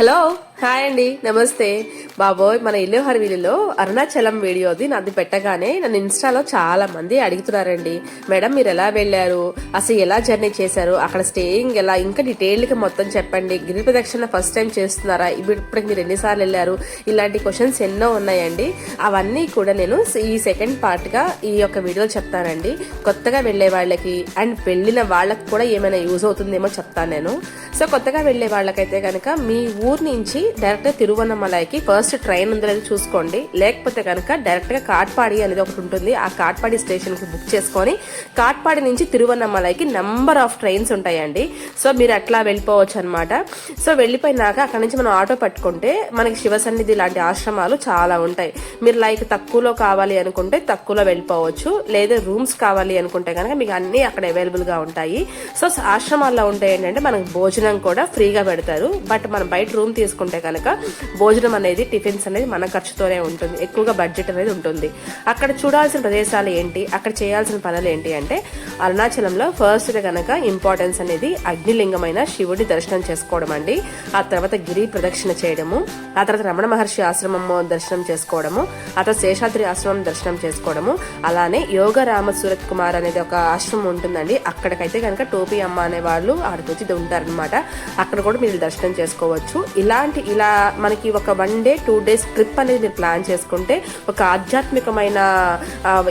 Hello hi అండి, నమస్తే బాబోయ్. మన ఇల్లు హర్వీలిలో అరుణాచలం వీడియోది నాది పెట్టగానే నన్ను ఇన్స్టాలో చాలా మంది అడుగుతున్నారండి, మేడం మీరు ఎలా వెళ్ళారు, అసలు ఎలా జర్నీ చేశారు, అక్కడ స్టేయింగ్ ఎలా, ఇంకా డీటెయిల్గా మొత్తం చెప్పండి, గిరి ప్రదక్షిణ ఫస్ట్ టైం చేస్తున్నారా, ఇప్పటికి మీరు ఎన్నిసార్లు వెళ్ళారు, ఇలాంటి క్వశ్చన్స్ ఎన్నో ఉన్నాయండి. అవన్నీ కూడా నేను ఈ సెకండ్ పార్ట్గా ఈ యొక్క వీడియోలో చెప్తానండి. కొత్తగా వెళ్ళే వాళ్ళకి అండ్ వెళ్ళిన వాళ్ళకి కూడా ఏమైనా యూజ్ అవుతుందేమో చెప్తాను నేను. సో కొత్తగా వెళ్ళే వాళ్ళకైతే కనుక మీ ఊరు నుంచి డైరెక్ట్ తిరువన్నమలైకి ఫస్ట్ ట్రైన్ ఉందో లేదో చూసుకోండి. లేకపోతే కనుక డైరెక్ట్ గా కాట్పాడి అనేది ఒకటి ఉంటుంది, ఆ కాట్పాడి స్టేషన్ కి బుక్ చేసుకొని కాట్పాడి నుంచి తిరువన్నమలైకి నెంబర్ ఆఫ్ ట్రైన్స్ ఉంటాయండి. సో మీరు అట్లా వెళ్ళిపోవచ్చు అనమాట. సో వెళ్ళిపోయినాక అక్కడ నుంచి మనం ఆటో పట్టుకుంటే మనకి శివసన్నిధి లాంటి ఆశ్రమాలు చాలా ఉంటాయి. మీరు లైక్ తక్కువలో కావాలి అనుకుంటే తక్కువలో వెళ్ళిపోవచ్చు, లేదా రూమ్స్ కావాలి అనుకుంటే కనుక మీకు అన్ని అక్కడ అవైలబుల్ గా ఉంటాయి. సో ఆశ్రమాల్లో ఉంటాయి ఏంటంటే మనకు భోజనం కూడా ఫ్రీగా పెడతారు. బట్ మనం బయట రూమ్ తీసుకుంటే కనుక భోజనం అనేది టిఫిన్స్ అనేది మన ఖర్చుతోనే ఉంటుంది, ఎక్కువగా బడ్జెట్ అనేది ఉంటుంది. అక్కడ చూడాల్సిన ప్రదేశాలు ఏంటి, అక్కడ చేయాల్సిన పనులు ఏంటి అంటే అరుణాచలంలో ఫస్ట్ కనుక ఇంపార్టెన్స్ అనేది అగ్నిలింగమైన శివుడి దర్శనం చేసుకోవడం అండి. ఆ తర్వాత గిరి ప్రదక్షిణ చేయడము, ఆ తర్వాత రమణ మహర్షి ఆశ్రమం దర్శనం చేసుకోవడము, ఆ తర్వాత శేషాద్రి ఆశ్రమం దర్శనం చేసుకోవడము, అలానే యోగరామ సూరత్ కుమార్ అనేది ఒక ఆశ్రమం ఉంటుందండి. అక్కడికైతే కనుక టోపీ అమ్మ అనే వాళ్ళు ఆడికి వచ్చి ఉంటారనమాట. అక్కడ కూడా మీరు దర్శనం చేసుకోవచ్చు. ఇలా మనకి ఒక 1 డే 2 డేస్ ట్రిప్ అనేది మీరు ప్లాన్ చేసుకుంటే ఒక ఆధ్యాత్మికమైన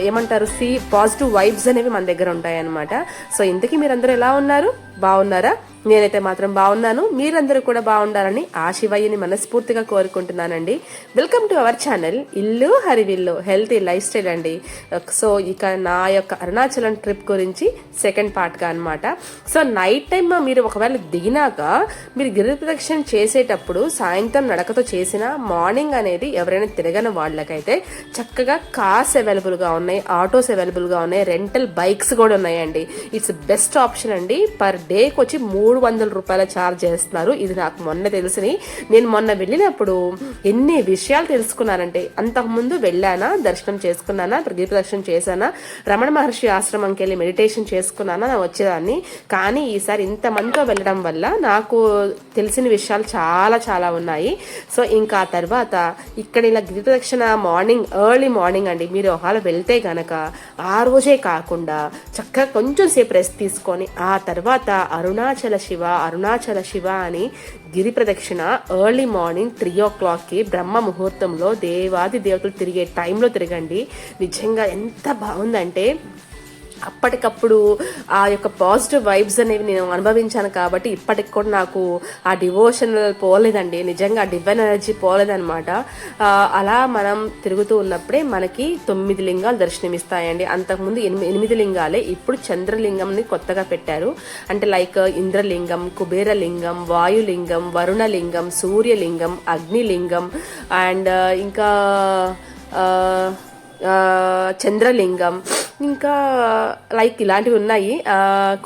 ఏమంటారు పాజిటివ్ వైబ్స్ అనేవి మన దగ్గర ఉంటాయి అనమాట. సో ఇంతకీ మీరందరూ ఎలా ఉన్నారు, బాగున్నారా? నేనైతే మాత్రం బాగున్నాను. మీరందరూ కూడా బాగుండాలని ఆ శివయ్యని మనస్ఫూర్తిగా కోరుకుంటున్నానండి. వెల్కమ్ టు అవర్ ఛానల్ ఇల్లు హరివిల్లు హెల్తీ లైఫ్ స్టైల్ అండి. సో ఇక నా యొక్క అరుణాచలం ట్రిప్ గురించి సెకండ్ పార్ట్గా అనమాట. సో నైట్ టైం మీరు ఒకవేళ దిగినాక మీరు గిరి ప్రదక్షిణ చేసేటప్పుడు సాయంత్రం నడకతో చేసిన మార్నింగ్ అనేది ఎవరైనా తిరగని వాళ్ళకైతే చక్కగా కార్స్ అవైలబుల్గా ఉన్నాయి, ఆటోస్ అవైలబుల్గా ఉన్నాయి, రెంటల్ బైక్స్ కూడా ఉన్నాయండి. ఇట్స్ బెస్ట్ ఆప్షన్ అండి. పర్ డేకి వచ్చి 300 రూపాయల ఛార్జ్ చేస్తున్నారు. ఇది నాకు మొన్న తెలిసి నేను మొన్న వెళ్ళినప్పుడు ఎన్ని విషయాలు తెలుసుకున్నానంటే, అంతకుముందు వెళ్ళానా, దర్శనం చేసుకున్నానా, గిరి ప్రదక్షిణ చేశానా, రమణ మహర్షి ఆశ్రమంకి వెళ్ళి మెడిటేషన్ చేసుకున్నానా నా వచ్చేదాన్ని. కానీ ఈసారి ఇంతమందితో వెళ్ళడం వల్ల నాకు తెలిసిన విషయాలు చాలా చాలా ఉన్నాయి. సో ఇంకా ఆ తర్వాత ఇక్కడ ఇలా గిరి ప్రదక్షిణ ఎర్లీ మార్నింగ్ అండి. మీరు ఒకవేళ వెళ్తే గనక ఆ రోజే కాకుండా చక్కగా కొంచెం సేపు రెస్ట్ తీసుకొని ఆ తర్వాత అరుణాచల శివ అని గిరి ప్రదక్షిణ ఎర్లీ మార్నింగ్ 3 o'clock బ్రహ్మ ముహూర్తంలో దేవాది దేవతలు తిరిగే టైంలో తిరగండి. నిజంగా ఎంత బాగుందంటే అప్పటికప్పుడు ఆ యొక్క పాజిటివ్ వైబ్స్ అనేవి నేను అనుభవించాను కాబట్టి ఇప్పటికి కూడా నాకు ఆ డివోషన్ పోలేదండి. నిజంగా ఆ డివైన్ ఎనర్జీ పోలేదనమాట. అలా మనం తిరుగుతూ ఉన్నప్పుడే మనకి 9 లింగాలు దర్శనమిస్తాయండి. అంతకుముందు 8 లింగాలే, ఇప్పుడు చంద్రలింగంని కొత్తగా పెట్టారు. అంటే లైక్ ఇంద్రలింగం, కుబేరలింగం, వాయులింగం, వరుణలింగం, సూర్యలింగం, అగ్నిలింగం అండ్ ఇంకా చంద్రలింగం, ఇంకా లైక్ ఇలాంటివి ఉన్నాయి.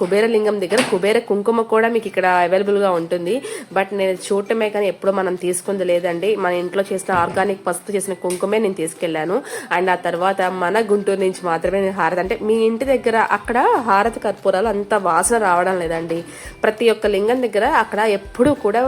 కుబేరలింగం దగ్గర కుబేర కుంకుమ కూడా మీకు ఇక్కడ అవైలబుల్గా ఉంటుంది. బట్ నేను చూడటమే కానీ ఎప్పుడూ మనం తీసుకుంది లేదండి. మన ఇంట్లో చేసిన ఆర్గానిక్ పసుపు చేసిన కుంకుమే నేను తీసుకెళ్లాను. అండ్ ఆ తర్వాత మన గుంటూరు నుంచి మాత్రమే నేను హారతి, అంటే మీ ఇంటి దగ్గర అక్కడ హారతి కర్పూరాలు అంత వాసన రావడం లేదండి. ప్రతి ఒక్క లింగం దగ్గర అక్కడ ఎప్పుడూ కూడా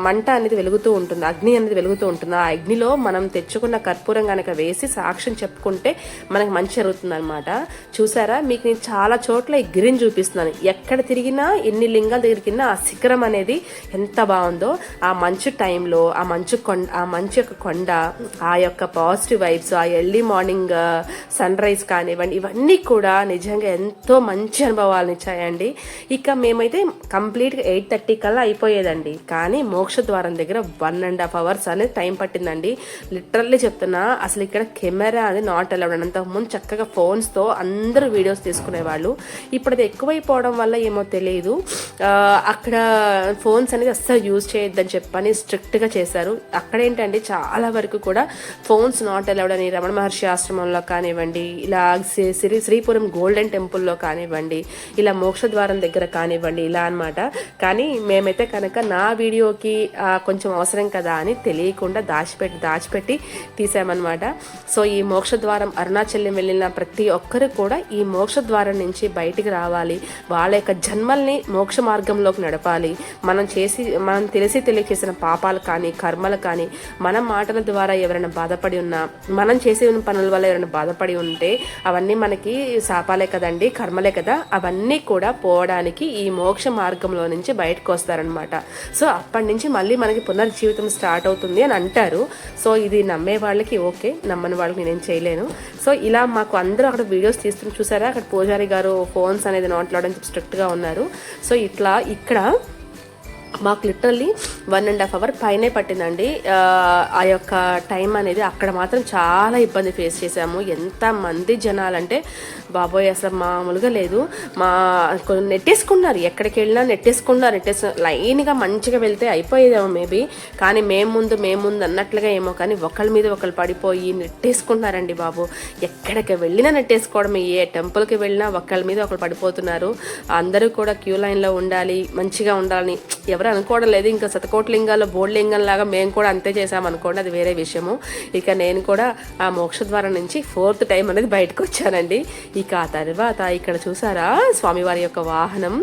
మంట అనేది వెలుగుతూ ఉంటుంది, అగ్ని అనేది వెలుగుతూ ఉంటుంది. ఆ అగ్నిలో మనం తెచ్చుకున్న కర్పూరం కనుక వేసి సాక్ష్యం చెప్పుకుంటే మనకు మంచి జరుగుతుంది అనమాట. చూసారా, మీకు నేను చాలా చోట్ల ఈ గిరిని చూపిస్తున్నాను. ఎక్కడ తిరిగినా ఎన్ని లింగాలు తిరిగినా ఆ శిఖరం అనేది ఎంత బాగుందో. ఆ మంచు టైంలో ఆ మంచు యొక్క కొండ, ఆ యొక్క పాజిటివ్ వైబ్స్, ఆ ఎర్లీ మార్నింగ్ సన్ రైజ్ కానివ్వండి, ఇవన్నీ కూడా నిజంగా ఎంతో మంచి అనుభవాలను ఇచ్చాయండి. ఇక మేమైతే కంప్లీట్గా 8:30 కల్లా అయిపోయేదండి. కానీ మోక్ష ద్వారం దగ్గర 1.5 hours అనేది టైం పట్టిందండి. లిటరల్లీ చెప్తున్నా, అసలు ఇక్కడ కెమెరా అనేది నాట్ అలౌడ్. అంతకుముందు చక్కగా ఫోన్స్తో అందరూ వీడియోస్ తీసుకునేవాళ్ళు. ఇప్పుడు అది ఎక్కువైపోవడం వల్ల ఏమో తెలియదు, అక్కడ ఫోన్స్ అనేది అస్సలు యూజ్ చేయొద్దని చెప్పని స్ట్రిక్ట్గా చేశారు. అక్కడ ఏంటంటే చాలా వరకు కూడా ఫోన్స్ నాట్ అలౌడ్ అని రమణ మహర్షి ఆశ్రమంలో కానివ్వండి, ఇలా శ్రీపురం గోల్డెన్ టెంపుల్లో కానివ్వండి, ఇలా మోక్ష ద్వారం దగ్గర కానివ్వండి, ఇలా అనమాట. కానీ మేమైతే కనుక నా వీడియోకి కొంచెం అవసరం కదా అని తెలియకుండా దాచిపెట్టి తీసామన్నమాట. సో ఈ మోక్ష ద్వారం అరుణాచలం వెళ్ళిన ప్రతి ఒక్కరు కూడా ఈ మోక్ష ద్వారం నుంచి బయటికి రావాలి, వాళ్ళ యొక్క జన్మల్ని మోక్ష మార్గంలోకి నడపాలి. మనం తెలిసి తెలియచేసిన పాపాలు కానీ కర్మలు కానీ, మన మాటల ద్వారా ఎవరైనా బాధపడి ఉన్నా, మనం చేసే పనుల వల్ల ఎవరైనా బాధపడి ఉంటే అవన్నీ మనకి శాపాలే కదండి, కర్మలే కదా, అవన్నీ కూడా పోవడానికి ఈ మోక్ష మార్గంలో నుంచి బయటకు వస్తారనమాట. సో అప్పటి నుంచి మళ్ళీ మనకి పునర్జీవితం స్టార్ట్ అవుతుంది అని అంటారు. సో ఇది నమ్మే వాళ్ళకి ఓకే, నమ్మని వాళ్ళకి నేనేం చేయలేను. సో ఇలా మాకు అందరూ అక్కడ వీడియోస్ తీస్తున్న చూసారా, అక్కడ పూజారి గారు ఫోన్స్ అనేది నోట్లాడడం స్ట్రిక్ట్గా ఉన్నారు. సో ఇట్లా ఇక్కడ మాకు లిటరల్లీ 1.5 hour పైనే పట్టిందండి ఆ యొక్క టైం అనేది. అక్కడ మాత్రం చాలా ఇబ్బంది ఫేస్ చేసాము. ఎంతమంది జనాలంటే బాబోయ్ అసలు మామూలుగా లేదు. నెట్టేసుకున్నారు, ఎక్కడికి వెళ్ళినా నెట్టేసుకున్నారు. లైన్గా మంచిగా వెళ్తే అయిపోయేదేమో మేబీ, కానీ మేము ముందు అన్నట్లుగా ఏమో, కానీ ఒకళ్ళ మీద ఒకళ్ళు పడిపోయి నెట్టేసుకుంటున్నారండి బాబు. ఎక్కడికి వెళ్ళినా నెట్టేసుకోవడం, ఏ టెంపుల్కి వెళ్ళినా ఒకళ్ళ మీద ఒకళ్ళు పడిపోతున్నారు. అందరూ కూడా క్యూ లైన్లో ఉండాలి, మంచిగా ఉండాలని ఎవరు అనుకోవడం లేదు. ఇంకా శతకోట్లింగాల్లో బోర్లింగం లాగా మేము కూడా అంతే చేసామనుకోండి, అది వేరే విషయము. ఇక నేను కూడా ఆ మోక్ష ద్వారం నుంచి 4th టైం అనేది బయటకు వచ్చానండి. ఇక ఆ తర్వాత ఇక్కడ చూసారా స్వామివారి యొక్క వాహనం,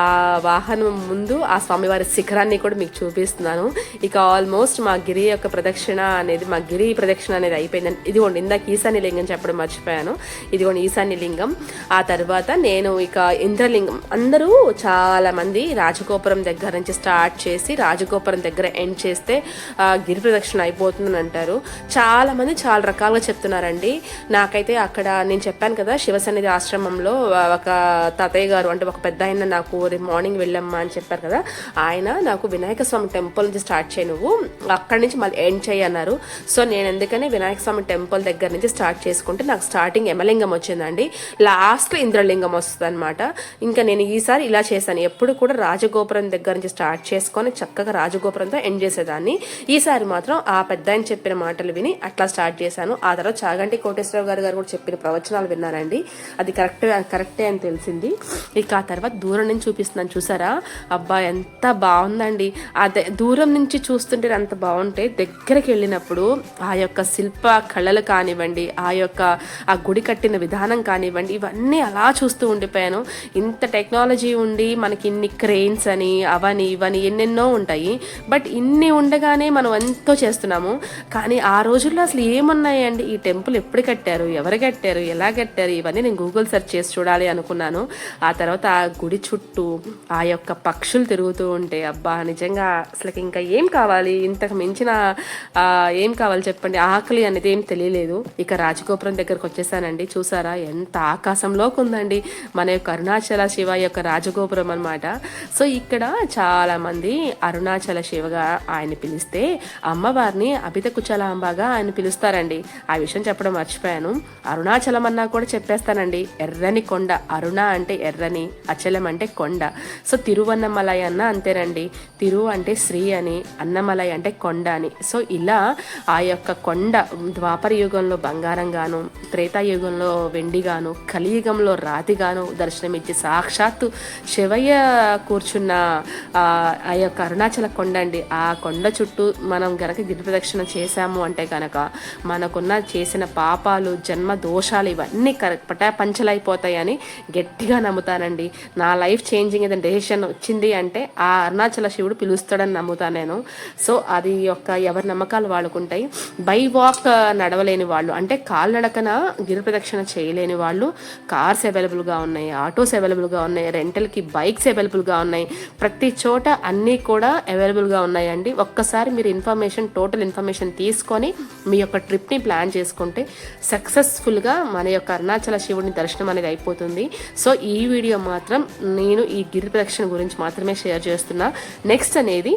ఆ వాహనం ముందు ఆ స్వామివారి శిఖరాన్ని కూడా మీకు చూపిస్తున్నాను. ఇక ఆల్మోస్ట్ మా గిరి యొక్క ప్రదక్షిణ అనేది అయిపోయిందండి. ఇదిగోండి ఇందాక ఈశాన్య లింగం చెప్పడం మర్చిపోయాను, ఇదిగోండి ఈశాన్య లింగం. ఆ తర్వాత నేను ఇక ఇంద్రలింగం, అందరూ చాలా మంది రాజగోపురం దగ్గర నుంచి స్టార్ట్ చేసి రాజగోపురం దగ్గర ఎండ్ చేస్తే గిరి ప్రదక్షిణ అయిపోతుందని అంటారు. చాలా మంది చాలా రకాలుగా చెప్తున్నారండి. నాకైతే అక్కడ నేను చెప్పాను కదా శివసన్నిధి ఆశ్రమంలో ఒక తాతయ్య గారు, అంటే ఒక పెద్ద ఆయన నాకు మార్నింగ్ వెళ్ళమ్మా అని చెప్పారు కదా, ఆయన నాకు వినాయక స్వామి టెంపుల్ నుంచి స్టార్ట్ చేయి, నువ్వు అక్కడి నుంచి మళ్ళీ ఎండ్ చేయి అన్నారు. సో నేను ఎందుకని వినాయక స్వామి టెంపుల్ దగ్గర నుంచి స్టార్ట్ చేసుకుంటే నాకు స్టార్టింగ్ యమలింగం వచ్చిందండి, లాస్ట్లో ఇంద్రలింగం వస్తుంది అనమాట. ఇంకా నేను ఈసారి ఇలా చేశాను, ఎప్పుడు కూడా రాజగోపురం దగ్గర నుంచి స్టార్ట్ చేసుకొని చక్కగా రాజగోపురంతో ఎండ్ చేసేదాన్ని. ఈసారి మాత్రం ఆ పెద్ద ఆయన చెప్పిన మాటలు విని అట్లా స్టార్ట్ చేశాను. ఆ తర్వాత చాగంటి కోటేశ్వరరావు గారు కూడా చెప్పిన ప్రవచనాలు విన్నారండి, అది కరెక్టే అని తెలిసింది. ఇక ఆ తర్వాత దూరం నుంచి చూపిస్తున్నాను చూసారా, అబ్బా ఎంత బాగుందండి. అదే దూరం నుంచి చూస్తుంటే అంత బాగుంటే దగ్గరికి వెళ్ళినప్పుడు ఆ యొక్క శిల్ప కళలు కానివ్వండి, ఆ గుడి కట్టిన విధానం కానివ్వండి, ఇవన్నీ అలా చూస్తూ ఉండిపోయాను. ఇంత టెక్నాలజీ ఉండి మనకి ఇన్ని క్రెయిన్స్ అని అవని ఇవని ఎన్నెన్నో ఉంటాయి, బట్ ఇన్ని ఉండగానే మనం ఎంతో చేస్తున్నాము. కానీ ఆ రోజుల్లో అసలు ఏమున్నాయండి, ఈ టెంపుల్ ఎప్పుడు కట్టారు, ఎవరు కట్టారు, ఎలా కట్టారు, ఇవన్నీ నేను గూగుల్ సెర్చ్ చేసి చూడాలి అనుకున్నాను. ఆ తర్వాత ఆ గుడి చుట్టూ ఆ యొక్క పక్షులు తిరుగుతూ ఉంటే అబ్బా నిజంగా అసలు ఇంకా ఏం కావాలి, ఇంతకు మించిన ఏం కావాలి చెప్పండి, ఆకలి అనేది ఏం తెలియలేదు. ఇక రాజగోపురం దగ్గరకు వచ్చేసానండి, చూసారా ఎంత ఆకాశంలోకి ఉందండి మన యొక్క అరుణాచల శివ యొక్క రాజగోపురం అనమాట. సో ఇక్కడ చాలా మంది అరుణాచల శివగా ఆయన పిలిస్తే అమ్మవారిని అభిత కుచలాంబగా ఆయన పిలుస్తారండి. ఆ విషయం చెప్పడం మర్చిపోయాను. అరుణాచలం అన్నా కూడా చెప్పేస్తానండి, ఎర్రని కొండ. అరుణ అంటే ఎర్రని, అచలం అంటే కొండ. సో తిరువన్నమలై అన్న అంతేనండి, తిరు అంటే శ్రీ అని, అన్నమలై అంటే కొండ అని. సో ఇలా ఆ యొక్క కొండ ద్వాపర యుగంలో బంగారంగాను, త్రేతాయుగంలో వెండిగాను, కలియుగంలో రాతిగాను దర్శనమిచ్చి సాక్షాత్తు శివయ్య కూర్చున్న ఆ యొక్క అరుణాచల కొండ అండి. ఆ కొండ చుట్టూ మనం గనక గిరి ప్రదక్షిణ చేశాము అంటే కనుక మనకున్న చేసిన పాపాలు, జన్మ దోషాలు ఇవన్నీ పంచలైపోతాయని గట్టిగా నమ్ముతానండి. నా లైఫ్ చేంజింగ్ ఏదైనా డెసిషన్ వచ్చింది అంటే ఆ అరుణాచల శివుడు పిలుస్తాడని నమ్ముతాను నేను. సో అది యొక్క ఎవరి నమ్మకాలు వాళ్ళకుంటాయి. బై వాక్ నడవలేని వాళ్ళు, అంటే కాలినడకన గిరి ప్రదక్షిణ చేయలేని వాళ్ళు కార్స్ అవైలబుల్గా ఉన్నాయి, ఆటోస్ అవైలబుల్గా ఉన్నాయి, రెంటల్కి బైక్స్ అవైలబుల్గా ఉన్నాయి, ప్రతి చోట అన్నీ కూడా అవైలబుల్గా ఉన్నాయండి. ఒక్కసారి మీరు టోటల్ ఇన్ఫర్మేషన్ తీసుకొని మీ యొక్క ట్రిప్ని ప్లాన్ చేసుకుంటే సక్సెస్ఫుల్గా మన యొక్క అరుణాచల శివుడిని దర్శనం అనేది అయిపోతుంది. సో ఈ వీడియో మాత్రం నేను ఈ గిరి ప్రదక్షిణ గురించి మాత్రమే షేర్ చేస్తున్నా. నెక్స్ట్ అనేది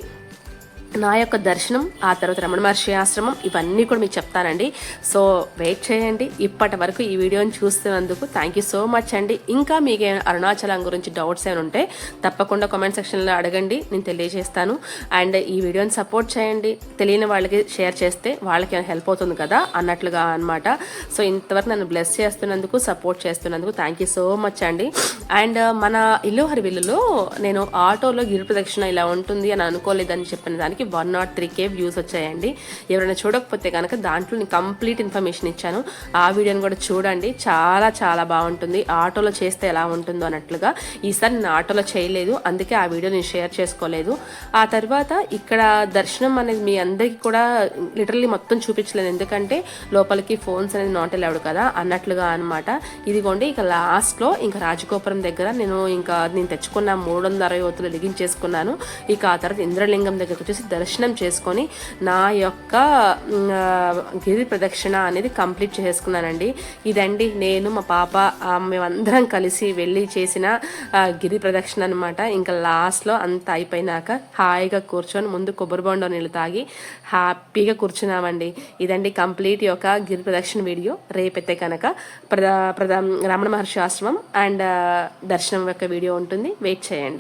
నా యొక్క దర్శనం, ఆ తర్వాత రమణ మహర్షి ఆశ్రమం, ఇవన్నీ కూడా మీకు చెప్తానండి. సో వెయిట్ చేయండి. ఇప్పటి వరకు ఈ వీడియోని చూస్తున్నందుకు థ్యాంక్ యూ సో మచ్ అండి. ఇంకా మీకు అరుణాచలం గురించి డౌట్స్ ఏమైనా ఉంటే తప్పకుండా కామెంట్ సెక్షన్లో అడగండి, నేను తెలియజేస్తాను. అండ్ ఈ వీడియోని సపోర్ట్ చేయండి, తెలియని వాళ్ళకి షేర్ చేస్తే వాళ్ళకి హెల్ప్ అవుతుంది కదా అన్నట్లుగా అనమాట. సో ఇంతవరకు నన్ను బ్లెస్ చేస్తున్నందుకు, సపోర్ట్ చేస్తున్నందుకు థ్యాంక్ యూ సో మచ్ అండి. అండ్ మన ఇల్లు హరివిల్లులో నేను ఆటోలో గిరి ప్రదక్షిణ ఇలా ఉంటుంది అని అనుకోలేదని చెప్పిన దానికి వీడియోకి 103K వ్యూస్ వచ్చాయండి. ఎవరైనా చూడకపోతే కనుక దాంట్లో నేను కంప్లీట్ ఇన్ఫర్మేషన్ ఇచ్చాను. ఆ వీడియోని కూడా చూడండి, చాలా చాలా బాగుంటుంది. ఆటోలో చేస్తే ఎలా ఉంటుందో అన్నట్లుగా. ఈసారి నేను ఆటోలో చేయలేదు, అందుకే ఆ వీడియో నేను షేర్ చేసుకోలేదు. ఆ తర్వాత ఇక్కడ దర్శనం అనేది మీ అందరికీ కూడా లిటరల్లీ మొత్తం చూపించలేదు, ఎందుకంటే లోపలికి ఫోన్స్ అనేది నాట్ అలౌడ్ కదా అన్నట్లుగా అనమాట. ఇదిగోండి ఇక లాస్ట్లో ఇంకా రాజగోపురం దగ్గర నేను తెచ్చుకున్న 360 ఒత్తులు వెలిగించేసుకున్నాను. ఇక ఆ తర్వాత ఇంద్రలింగం దగ్గరకు వచ్చేసి దర్శనం చేసుకొని నా యొక్క గిరి ప్రదక్షిణ అనేది కంప్లీట్ చేసుకున్నానండి. ఇదండి నేను మా పాప మేమందరం కలిసి వెళ్ళి చేసిన గిరి ప్రదక్షిణ అనమాట. ఇంకా లాస్ట్లో అంతా అయిపోయినాక హాయిగా కూర్చొని ముందు కొబ్బరి బొండం నీళ్ళు తాగి హ్యాపీగా కూర్చున్నామండి. ఇదండి కంప్లీట్ యొక్క గిరి ప్రదక్షిణ వీడియో. రేపైతే కనుక రమణ మహర్షి ఆశ్రమం అండ్ దర్శనం యొక్క వీడియో ఉంటుంది, వెయిట్ చేయండి.